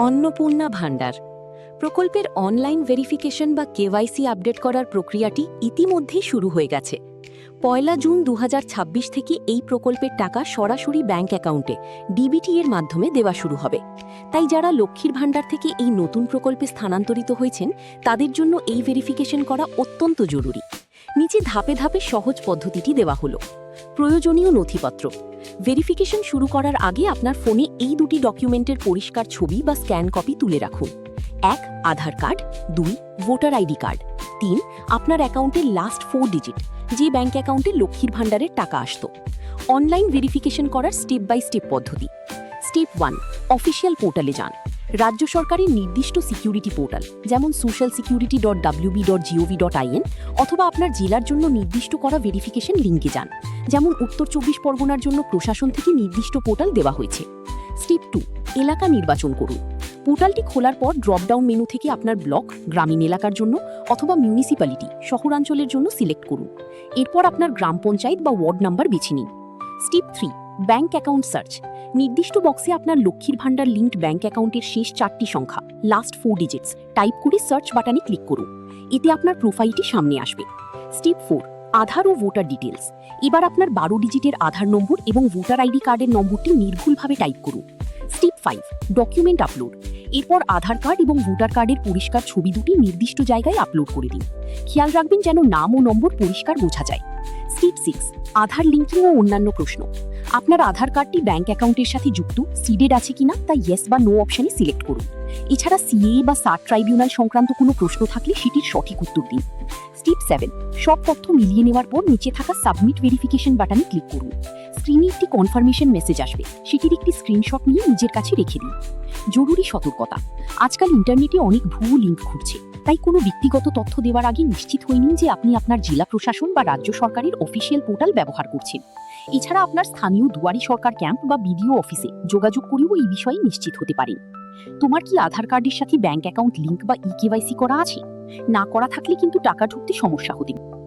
অন্নপূর্ণা ভান্ডার প্রকল্পের online verification বা KYC update করার প্রক্রিয়াটি ইতিমধ্যেই শুরু হয়ে গেছে। ১ জুন ২০২৬ থেকে এই প্রকল্পের টাকা সরাসরি ব্যাংক অ্যাকাউন্টে ডিবিটি এর মাধ্যমে দেওয়া শুরু হবে। তাই যারা লক্ষ্মীর ভান্ডার থেকে এই নতুন প্রকল্পে স্থানান্তরিত হয়েছেন তাদের জন্য এই ভেরিফিকেশন করা অত্যন্ত জরুরি। নিচে ধাপে ধাপে সহজ পদ্ধতিটি দেওয়া হলো। প্রয়োজনীয় নথিপত্র ভেরিফিকেশন শুরু করার আগে আপনার ফোনে এই দুটি ডকুমেন্টের পরিষ্কার ছবি বা স্ক্যান কপি তুলে রাখুন। ১ আধার কার্ড, ২ ভোটার আইডি কার্ড, ৩ আপনার অ্যাকাউন্টের লাস্ট 4 ডিজিট, যে ব্যাংক অ্যাকাউন্টে লক্ষ্মীর ভান্ডারের টাকা আসত। অনলাইন ভেরিফিকেশন করার স্টেপ বাই স্টেপ পদ্ধতি। স্টেপ 1 অফিসিয়াল পোর্টালে যান। রাজ্য সরকারের নির্দিষ্ট সিকিউরিটি পোর্টাল যেমন socialsecurity.wb.gov.in অথবা আপনার জেলার জন্য নির্দিষ্ট করা ভেরিফিকেশন লিঙ্কে যান, যেমন উত্তর ২৪ পরগনার জন্য প্রশাসন থেকে নির্দিষ্ট পোর্টাল দেওয়া হয়েছে। স্টেপ 2 এলাকা নির্বাচন করুন। পোর্টালটি খোলার পর ড্রপডাউন মেনু থেকে আপনার ব্লক গ্রামীণ এলাকার জন্য অথবা মিউনিসিপ্যালিটি শহরাঞ্চলের জন্য সিলেক্ট করুন। এরপর আপনার গ্রাম পঞ্চায়েত বা ওয়ার্ড নাম্বার বেছে নিন। Step 3 bank account search. নির্দিষ্ট বক্সে আপনার লক্ষ্মীর ভান্ডার লিঙ্কড ব্যাংক অ্যাকাউন্টের শেষ 4টি সংখ্যা লাস্ট 4 ডিজিটস টাইপ করে সার্চ বাটনে ক্লিক করুন। এতে আপনার প্রোফাইলটি সামনে আসবে। স্টেপ 4 আধার ও ভোটার ডিটেলস। এবার আপনার 12 ডিজিটের আধার নম্বর এবং ভোটার আইডি কার্ডের নম্বরটি নির্ভুলভাবে টাইপ করুন। Step 5 document upload. এরপর আধার কার্ড এবং ভোটার কার্ডের পরিষ্কার ছবি দুটি নির্দিষ্ট জায়গায় আপলোড করে দিন। খেয়াল রাখবেন যেন নাম ও নম্বর পরিষ্কার বোঝা যায়। স্টেপ 6 আধার লিঙ্কিং ও অন্যান্য প্রশ্ন। আপনার আধার কার্ডটি ব্যাংক অ্যাকাউন্টের সাথে যুক্ত সিডেড আছে কিনা তা ইয়েস বা নো অপশনে সিলেক্ট করুন। এছাড়া সিএ বা সার ট্রাইব্যুনাল সংক্রান্ত কোনো প্রশ্ন থাকলে সেটির সঠিক উত্তর দিন। স্টেপ 7 সব তথ্য মিলিয়ে নেওয়ার পর নিচে থাকা সাবমিট ভেরিফিকেশন বাটনে ক্লিক করুন। স্ক্রিনে একটি কনফার্মেশন মেসেজ আসবে, সেটির একটি স্ক্রিনশট নিয়ে নিজের কাছে রেখে দিন। জরুরি সতর্কতা আজকাল ইন্টারনেটে অনেক ভুয়ো লিঙ্ক ঘুরছে, তাই কোনো ব্যক্তিগত তথ্য দেওয়ার আগে নিশ্চিত হয়ে নিন যে আপনি আপনার জেলা প্রশাসন বা রাজ্য সরকারের অফিসিয়াল পোর্টাল ব্যবহার করছেন। এছাড়া আপনার স্থানীয় দুয়ারি সরকার ক্যাম্প বা বিডিও অফিসে যোগাযোগ করেও এই বিষয়ে নিশ্চিত হতে পারেন। তোমার কি আধার কার্ডের সাথে ব্যাংক অ্যাকাউন্ট লিঙ্ক বা ইকেওয়াইসি করা আছে? না করা থাকলে কিন্তু টাকা ঢুকতে সমস্যা হতে পারে।